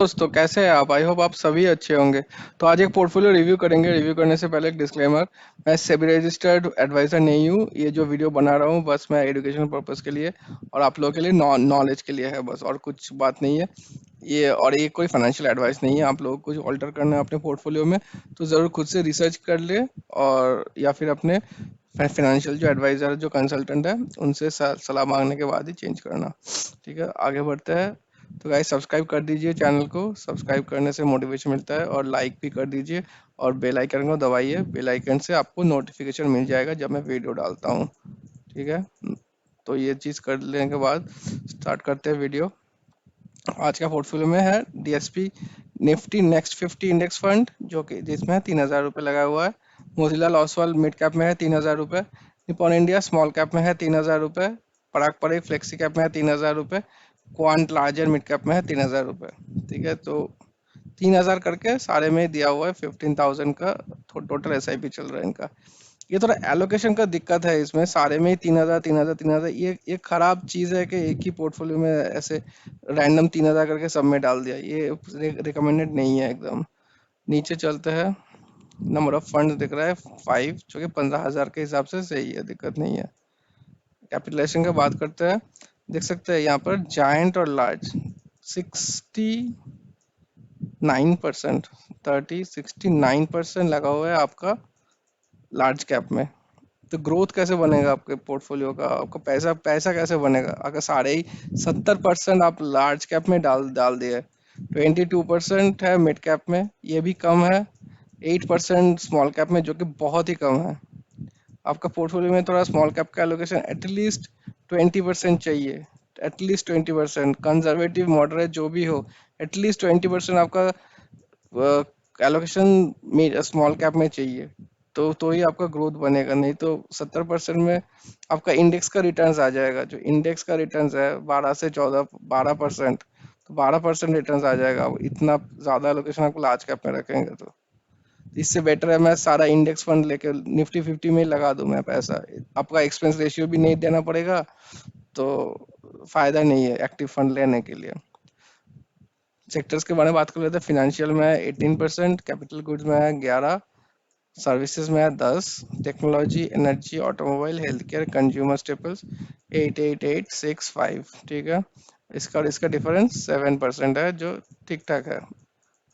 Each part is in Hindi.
दोस्तों कैसे हैं आप? आई होप आप सभी अच्छे होंगे। तो आज एक पोर्टफोलियो रिव्यू करेंगे। रिव्यू करने से पहले एक डिस्क्लेमर, मैं सेबी रजिस्टर्ड एडवाइजर नहीं हूँ। ये जो वीडियो बना रहा हूँ बस मैं एजुकेशन पर्पस के लिए और आप लोगों के लिए नॉलेज के लिए है, बस और कुछ बात नहीं है ये। और ये कोई फाइनेंशियल एडवाइस नहीं है। आप लोगों को कुछ ऑल्टर करना है अपने पोर्टफोलियो में तो ज़रूर खुद से रिसर्च कर ले, और या फिर अपने फाइनेंशियल जो एडवाइज़र जो कंसल्टेंट है उनसे सलाह मांगने के बाद ही चेंज करना। ठीक है, आगे बढ़ते हैं। तो गाइस सब्सक्राइब कर दीजिए चैनल को। सब्सक्राइब करने से मोटिवेशन मिलता है, और लाइक भी कर दीजिए और बेल आइकन को दबाइए। बेल आइकन से आपको नोटिफिकेशन मिल जाएगा जब मैं वीडियो डालता हूँ। ठीक है, तो ये चीज़ कर लेने के बाद स्टार्ट करते हैं वीडियो। आज का पोर्टफोलियो में है DSP Nifty next 50 index fund, जो कि जिसमें 3,000 रुपये लगा हुआ है। मोतीलाल ओसवाल मिड कैप में है 3,000 रुपये। निपॉन इंडिया स्मॉल कैप में है 3,000 रुपये। पराग परेग फ्लेक्सी कैप में है 3,000 रुपये। क्वांट लार्जर मिड कैप में है 3,000 रुपये। ठीक है, तो 3,000 करके सारे में दिया हुआ है। 15,000 का टोटल एसआईपी चल रहा है इनका। ये थोड़ा एलोकेशन का दिक्कत है इसमें, सारे में ही 3,000 3,000 3,000। ये खराब चीज़ है कि एक ही पोर्टफोलियो में ऐसे रैंडम 3,000 करके सब में डाल दिया। ये रिकमेंडेड नहीं है एकदम। नीचे चलते हैं। नंबर ऑफ फंड दिख रहा है 5, जो कि 15,000 के हिसाब से सही है, दिक्कत नहीं है। कैपिटलाइजेशन की बात करते हैं। देख सकते हैं यहाँ पर जायंट और लार्ज 69%, 69% लगा हुआ है आपका लार्ज कैप में। तो ग्रोथ कैसे बनेगा आपके पोर्टफोलियो का? आपका पैसा पैसा कैसे बनेगा अगर सारे ही 70% आप लार्ज कैप में डाल डाल दिए? 22% है मिड कैप में, ये भी कम है। 8% स्मॉल कैप में, जो कि बहुत ही कम है। आपका पोर्टफोलियो में थोड़ा स्मॉल कैप का एलोकेशन एटलीस्ट 20% चाहिए। एटलीस्ट 20%, कंजर्वेटिव मॉडरेट जो भी हो, एटलीस्ट 20% आपका एलोकेशन स्मॉल कैप में चाहिए। तो ही आपका ग्रोथ बनेगा, नहीं तो 70% में आपका इंडेक्स का रिटर्न्स आ जाएगा। जो इंडेक्स का रिटर्न्स है 12 से 14 12%, तो 12% रिटर्न्स आ जाएगा। अब इतना ज़्यादा एलोकेशन आपको लार्ज कैप में रखेंगे तो इससे बेटर है मैं सारा इंडेक्स फंड लेकर निफ्टी 50 में ही लगा दूं मैं पैसा। आपका एक्सपेंस रेशियो भी नहीं देना पड़ेगा, तो फायदा नहीं है एक्टिव फंड लेने के लिए। सेक्टर्स के बारे में बात कर लेते हैं। फाइनेंशियल में है 18%, कैपिटल गुड्स में है 11, सर्विसेज में है 10, technology energy automobile health care consumer staples 88865। ठीक है, इसका और इसका डिफरेंस 7% है, जो ठीक ठाक है,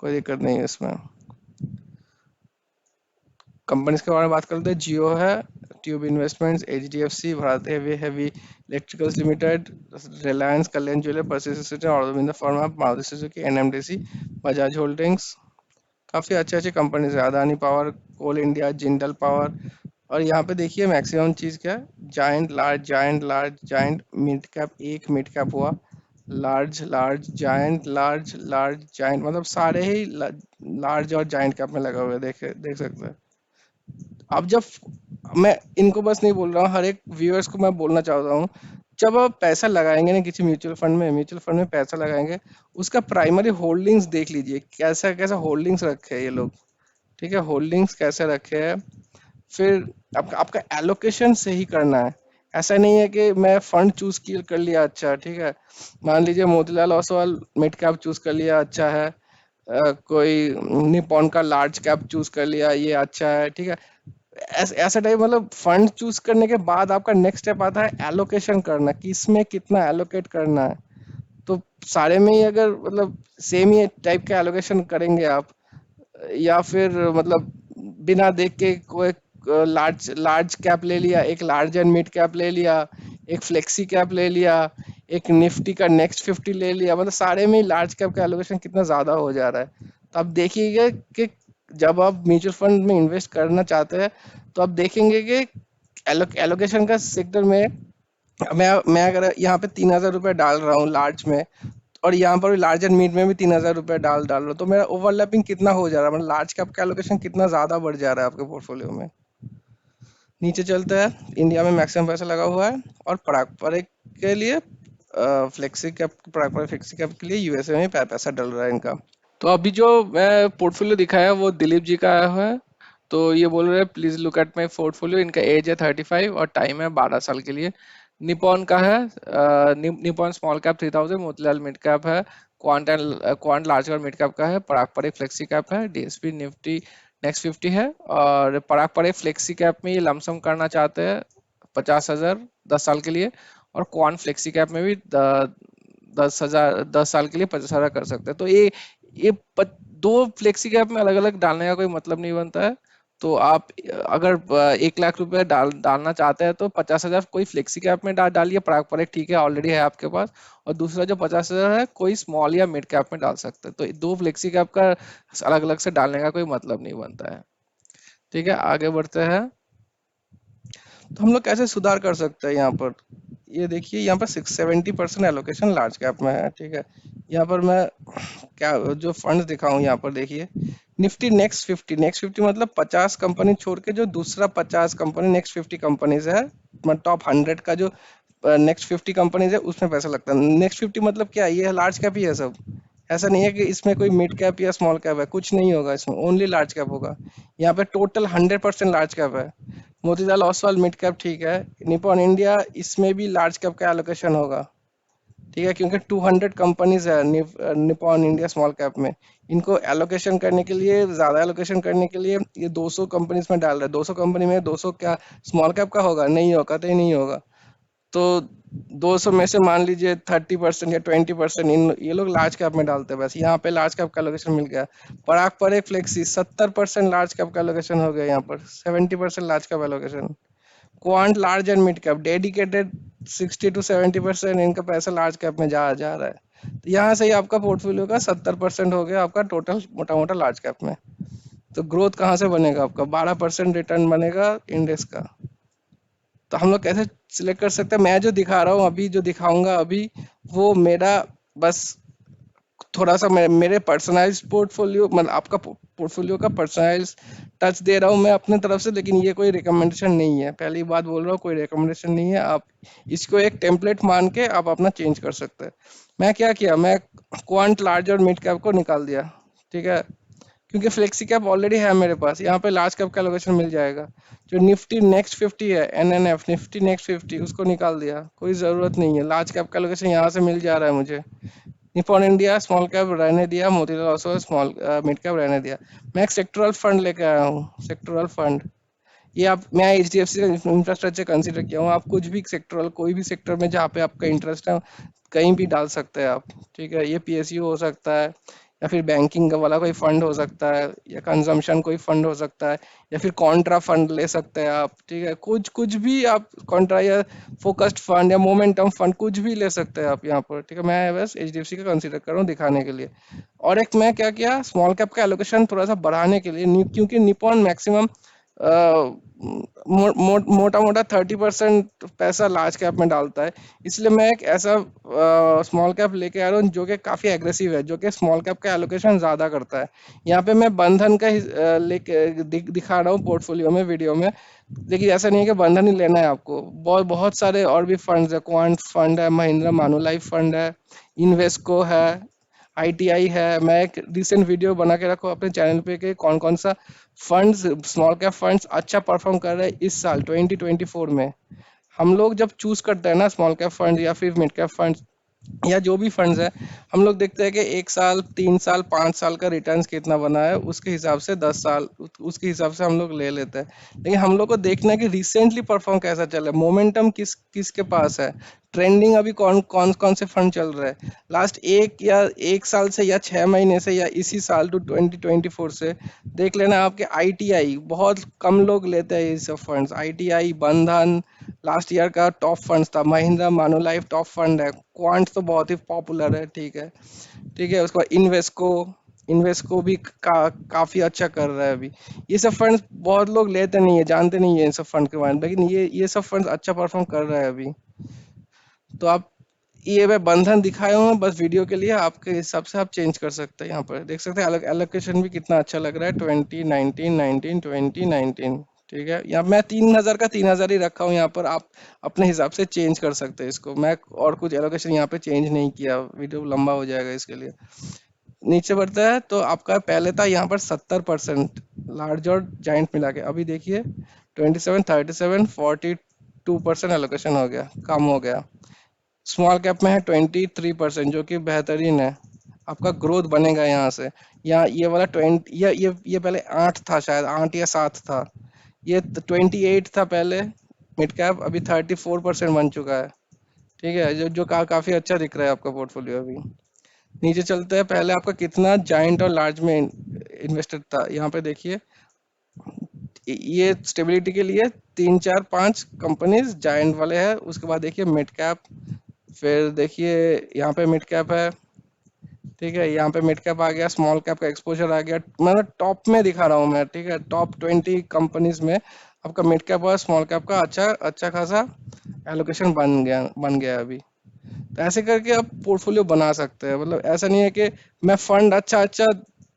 कोई दिक्कत नहीं है इसमें। कंपनीज के बारे में बात करते हैं। जियो है, tube investments, HDFC, Bharat heavy heavy electricals limited, Reliance, Kalyan jeweller, persistent, Arvind pharma, Maruti Suzuki, NMDC, Bajaj holdings. काफ़ी अच्छे अच्छे कंपनीज है। Adani power, coal India, Jindal power. और यहाँ पे देखिए मैक्सिमम चीज़ क्या है, giant large giant large giant mid cap, एक मिड कैप हुआ, large large giant large large giant, मतलब सारे ही लार्ज और जायंट कैप में लगा हुआ है। देख सकते हैं। अब जब मैं इनको बस नहीं बोल रहा हूँ, हर एक व्यूअर्स को मैं बोलना चाहता हूँ, जब आप पैसा लगाएंगे ना किसी म्यूचुअल फंड में पैसा लगाएंगे, उसका प्राइमरी होल्डिंग्स देख लीजिए, कैसा कैसा होल्डिंग्स रखे हैं ये लोग। ठीक है, होल्डिंग्स कैसे रखे हैं। फिर आपका एलोकेशन सही करना है। ऐसा नहीं है कि मैं फंड चूज कर लिया, अच्छा ठीक है, मान लीजिए Motilal Oswal mid cap choose कर लिया, अच्छा है। कोई निपॉन का लार्ज कैप चूज कर लिया, ये अच्छा है, ठीक है। ऐसा टाइप, मतलब फंड चूज करने के बाद आपका नेक्स्ट स्टेप आता है एलोकेशन करना, कि इसमें कितना एलोकेट करना है। तो सारे में ही अगर मतलब सेम ही टाइप का एलोकेशन करेंगे आप, या फिर मतलब बिना देख के कोई लार्ज लार्ज कैप ले लिया, एक लार्ज एंड मिड कैप ले लिया, एक फ्लेक्सी कैप ले लिया, एक निफ्टी का नेक्स्ट 50 ले लिया, मतलब सारे में ही लार्ज कैप का एलोकेशन कितना ज़्यादा हो जा रहा है। तो आप देखिएगा कि जब आप म्यूचुअल फंड में इन्वेस्ट करना चाहते हैं, तो आप देखेंगे कि एलोकेशन का सेक्टर में मैं अगर यहाँ पे 3,000 रुपये डाल रहा हूँ लार्ज में, और यहाँ पर भी लार्ज एंड मिड में भी 3,000 रुपये डाल रहा हूँ, तो मेरा ओवरलैपिंग कितना हो जा रहा है, मतलब लार्ज कैप का एलोकेशन कितना ज्यादा बढ़ जा रहा है आपके पोर्टफोलियो में। नीचे चलते हैं। इंडिया में मैक्सिमम पैसा लगा हुआ है, और पारंपरिक के लिए फ्लेक्सी कैप, पारंपरिक फ्लेक्सी कैप के लिए यूएसए में पैसा डल रहा है इनका। तो अभी जो मैं पोर्टफोलियो दिखाया वो दिलीप जी का आया हुआ है। तो ये बोल रहे हैं please look at my portfolio. इनका एज है 35 और टाइम है 12 साल के लिए। निपॉन का है, Nippon small cap 3,000, Motilal mid cap है, क्वांट लार्ज और मिड कैप का है, पराग पर एक फ्लेक्सी कैप है, डीएसपी निफ्टी नेक्स्ट 50 है, और पराग पर एक फ्लेक्सी कैप में ये लमसम करना चाहते हैं 50,000 10 साल के लिए, और क्वांट फ्लेक्सी कैप में भी 10,000 10 साल के लिए 50,000 कर सकते हैं। तो ये दो फ्लेक्सी कैप में अलग अलग डालने का कोई मतलब नहीं बनता है। तो आप अगर 1 लाख रुपए डालना चाहते हैं तो 50,000 कोई फ्लेक्सी कैप में डालिए, पराग पर एक ठीक है ऑलरेडी है आपके पास, और दूसरा जो 50,000 है कोई स्मॉल या मिड कैप में डाल सकते हैं। तो दो फ्लेक्सी कैप का अलग अलग से डालने का कोई मतलब नहीं बनता है। ठीक है, आगे बढ़ते हैं। तो हम लोग कैसे सुधार कर सकते हैं यहाँ पर, ये देखिए यहाँ पर 670% एलोकेशन लार्ज कैप में है। ठीक है, यहाँ पर मैं क्या जो फंड्स दिखाऊं, यहाँ पर देखिए निफ्टी नेक्स्ट 50 मतलब 50 कंपनी छोड़ के जो दूसरा 50 कंपनी नेक्स्ट 50 कंपनीज है, मतलब टॉप 100 का जो नेक्स्ट 50 कंपनीज है उसमें पैसा लगता है। नेक्स्ट 50 मतलब क्या है, ये लार्ज कैप ही है सब। ऐसा नहीं है कि इसमें कोई मिड कैप या स्मॉल कैप है, कुछ नहीं होगा इसमें, ओनली लार्ज कैप होगा। यहाँ पे टोटल 100% लार्ज कैप है। मोतीलाल ओसवाल मिड कैप ठीक है, निपॉन इंडिया इसमें भी लार्ज कैप का एलोकेशन होगा। ठीक है, क्योंकि 200 कंपनीज है निपॉन इंडिया स्मॉल कैप में। इनको एलोकेशन करने के लिए, ज्यादा एलोकेशन करने के लिए ये 200 कंपनीज में डाल रहे हैं। 200 कंपनी में 200 क्या स्मॉल कैप का होगा? नहीं होगा, तो ही नहीं होगा। तो 200 में से मान लीजिए 30% या 20% इन ये लोग लार्ज कैप में डालते हैं। बस यहाँ पे लार्ज कैप का लोकेशन मिल गया। पराग पर एक फ्लेक्सी 70% लार्ज कैप का लोकेशन हो गया, यहाँ पर 70% large cap allocation. Quant large and mid cap dedicated 60 to 70% इनका पैसा लार्ज कैप में जा जा रहा है। तो यहाँ से ही आपका पोर्टफोलियो का 70% हो गया आपका टोटल मोटा मोटा लार्ज कैप में। तो ग्रोथ कहाँ से बनेगा आपका? 12% रिटर्न बनेगा इंडेक्स का। तो हम लोग कैसे सिलेक्ट कर सकते हैं? मैं जो दिखा रहा हूँ अभी, जो दिखाऊंगा अभी, वो मेरा बस थोड़ा सा मेरे पर्सनलाइज पोर्टफोलियो, मतलब आपका पोर्टफोलियो का पर्सनलाइज टच दे रहा हूँ मैं अपने तरफ से, लेकिन ये कोई रिकमेंडेशन नहीं है। पहली बात बोल रहा हूँ, कोई रिकमेंडेशन नहीं है। आप इसको एक टेम्पलेट मान के आप अपना चेंज कर सकते हैं। मैं क्या किया, मैं क्वांट लार्ज और मिड कैप को निकाल दिया। ठीक है, क्योंकि फ्लेक्सी कैप ऑलरेडी है मेरे पास, यहाँ पे लार्ज कैप का लोकेशन मिल जाएगा। जो निफ्टी नेक्स्ट 50 है, एनएनएफ निफ्टी नेक्स्ट 50, उसको निकाल दिया, कोई ज़रूरत नहीं है। लार्ज कैप का लोकेशन यहाँ से मिल जा रहा है मुझे। निपॉन इंडिया स्मॉल कैप रहने दिया, Motilal Oswal small mid cap रहने दिया। मैं एक सेक्टरल फंड लेके आया हूँ, सेक्टरल फंड। ये आप, मैं एचडीएफसी का इंफ्रास्ट्रक्चर कंसीडर किया हूँ। आप कुछ भी सेक्टरल, कोई भी सेक्टर में जहाँ पे आपका इंटरेस्ट है, कहीं भी डाल सकते हैं आप। ठीक है, ये पीएसयू हो सकता है, या फिर बैंकिंग वाला कोई फंड हो सकता है, या कंजम्पशन कोई फंड हो सकता है, या फिर कॉन्ट्रा फंड ले सकते हैं आप। ठीक है, कुछ कुछ भी आप कॉन्ट्रा या फोकस्ड फंड या मोमेंटम फंड कुछ भी ले सकते हैं आप यहाँ पर। ठीक है, मैं बस एचडीएफसी का कंसीडर कर रहा हूँ दिखाने के लिए। और एक मैं क्या किया, स्मॉल कैप का एलोकेशन थोड़ा सा बढ़ाने के लिए, क्योंकि निपॉन मैक्सिमम मोटा मोटा 30% पैसा लार्ज कैप में डालता है। इसलिए मैं एक ऐसा स्मॉल कैप लेके आ रहा हूँ जो कि काफ़ी एग्रेसिव है, जो कि स्मॉल कैप का एलोकेशन ज़्यादा करता है। यहाँ पे मैं बंधन का लेके दिखा रहा हूँ पोर्टफोलियो में, वीडियो में। देखिए, ऐसा नहीं है कि बंधन ही लेना है आपको, बहुत बहुत सारे और भी फंड्स है। क्वांट फंड है, महिंद्रा मानुलाइफ फंड है, इन्वेस्को है, आईटीआई है। मैं एक रिसेंट वीडियो बना के रखो अपने चैनल पे कि कौन कौन सा फंड्स, स्मॉल कैप फंड्स अच्छा परफॉर्म कर रहे हैं इस साल 2024 में। हम लोग जब चूज करते हैं ना स्मॉल कैप फंड या फिर मिड कैप फंड या जो भी फंड्स है, हम लोग देखते हैं कि 1 साल, 3 साल, 5 साल का रिटर्न्स कितना बना है, उसके हिसाब से 10 साल, उसके हिसाब से हम लोग ले लेते हैं। लेकिन हम लोग को देखना है कि रिसेंटली परफॉर्म कैसा चल रहा है, मोमेंटम किसके पास है, ट्रेंडिंग अभी कौन कौन कौन से फंड चल रहे हैं लास्ट 1 साल से या 6 महीने से या इसी साल टू 2024 से। देख लेना आपके आईटीआई, बहुत कम लोग लेते हैं ये सब फंड्स। आईटीआई, बंधन लास्ट ईयर का टॉप फंड्स था, महिंद्रा मानुलाइफ टॉप फंड है, क्वांट तो बहुत ही पॉपुलर है। ठीक है, ठीक है, उसके बाद इन्वेस्को, इन्वेस्को भी काफी अच्छा कर रहा है अभी। ये सब फंड्स बहुत लोग लेते नहीं है, जानते नहीं है इन सब फंड के बारे में, लेकिन ये सब फंड्स अच्छा परफॉर्म कर रहा है अभी। तो आप, ये मैं बंधन दिखाया हूँ बस वीडियो के लिए, आपके हिसाब से आप चेंज कर सकते हैं। यहाँ पर देख सकते हैं अलग एलोकेशन भी कितना अच्छा लग रहा है, 20 19 19 20 19। ठीक है, यहाँ मैं 3,000 का 3,000 ही रखा हूँ। यहाँ पर आप अपने हिसाब से चेंज कर सकते हैं इसको। मैं और कुछ एलोकेशन यहाँ पे चेंज नहीं किया, वीडियो लंबा हो जाएगा इसके लिए। नीचे बढ़ता है तो आपका पहले था यहाँ पर 70% लार्ज और जाइंट मिला के, अभी देखिए 27, 37, 42% एलोकेशन हो गया, कम हो गया। स्मॉल कैप में है 23% जो कि बेहतरीन है। आपका ग्रोथ बनेगा यहाँ से। यहाँ ये वाला 20, ये पहले 8 था, शायद 8 या 7 था, ये 28 था पहले मिड कैप, अभी 34% बन चुका है। ठीक है, जो काफी अच्छा दिख रहा है आपका पोर्टफोलियो अभी। नीचे चलते हैं, पहले आपका कितना जाइंट और लार्ज में इन्वेस्टेड था, यहाँ पे देखिए। ये स्टेबिलिटी के लिए 3 4 5 कंपनीज जायंट वाले हैं, उसके बाद देखिए मिड कैप, फिर देखिए यहाँ पे मिड कैप है। ठीक है, यहाँ पे मिड कैप आ गया, स्मॉल कैप का एक्सपोजर आ गया, मतलब टॉप में दिखा रहा हूँ मैं। ठीक है, टॉप 20 कंपनीज में आपका मिड कैप और स्मॉल कैप का अच्छा अच्छा खासा एलोकेशन बन गया अभी। तो ऐसे करके आप पोर्टफोलियो बना सकते हैं, मतलब ऐसा नहीं है कि मैं फंड अच्छा अच्छा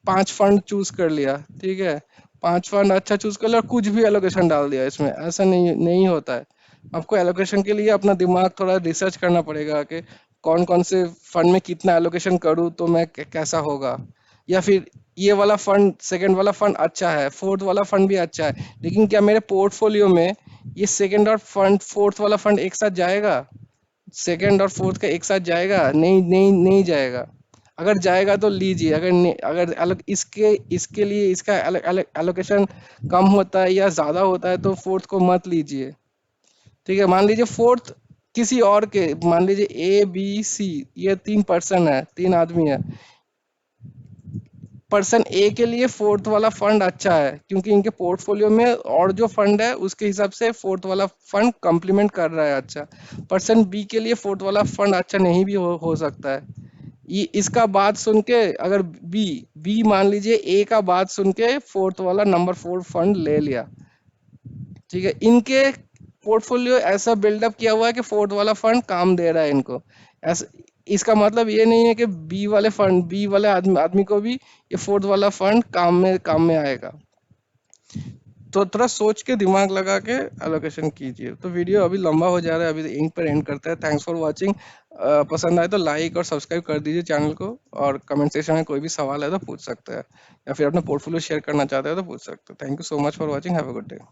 5 फंड चूज कर लिया। ठीक है, 5 फंड अच्छा चूज कर लिया और कुछ भी एलोकेशन डाल दिया इसमें, ऐसा नहीं नहीं होता है। आपको एलोकेशन के लिए अपना दिमाग थोड़ा रिसर्च करना पड़ेगा कि कौन कौन से फंड में कितना एलोकेशन करूँ तो मैं कैसा होगा। या फिर ये वाला फंड, सेकंड वाला फंड अच्छा है, फोर्थ वाला फंड भी अच्छा है, लेकिन क्या मेरे पोर्टफोलियो में ये सेकंड और फंड फोर्थ वाला फंड एक साथ जाएगा? सेकंड और फोर्थ का एक साथ जाएगा? नहीं नहीं नहीं जाएगा। अगर जाएगा तो लीजिए, अगर नहीं, अगर अलग इसके इसके लिए इसका एलोकेशन कम होता है या ज्यादा होता है तो फोर्थ को मत लीजिए। ठीक है, मान लीजिए फोर्थ किसी और के, मान लीजिए ABC, ये 3 पर्सन है, 3 आदमी है। पर्सन ए के लिए फोर्थ वाला फंड अच्छा है क्योंकि इनके पोर्टफोलियो में और जो फंड है उसके हिसाब से फोर्थ वाला फंड कंप्लीमेंट कर रहा है अच्छा। पर्सन बी के लिए फोर्थ वाला फंड अच्छा नहीं भी हो सकता है। ये इसका बात सुन के, अगर बी बी मान लीजिए ए का बात सुन के फोर्थ वाला नंबर 4 फंड ले लिया। ठीक है, इनके पोर्टफोलियो ऐसा बिल्डअप किया हुआ है कि फोर्थ वाला फंड काम दे रहा है इनको। ऐसा, इसका मतलब ये नहीं है कि बी वाले आदमी को भी ये फोर्थ वाला फंड काम में आएगा। तो थोड़ा सोच के दिमाग लगा के एलोकेशन कीजिए। तो वीडियो अभी लंबा हो जा रहा है, अभी यहीं पर एंड करते हैं। Thanks for watching. पसंद आए तो लाइक और सब्सक्राइब कर दीजिए चैनल को, और कमेंट सेक्शन में कोई भी सवाल है तो पूछ सकते हैं, या फिर अपना पोर्टफोलियो शेयर करना चाहते हैं तो पूछ सकते हैं। Thank you so much for watching, have a good day.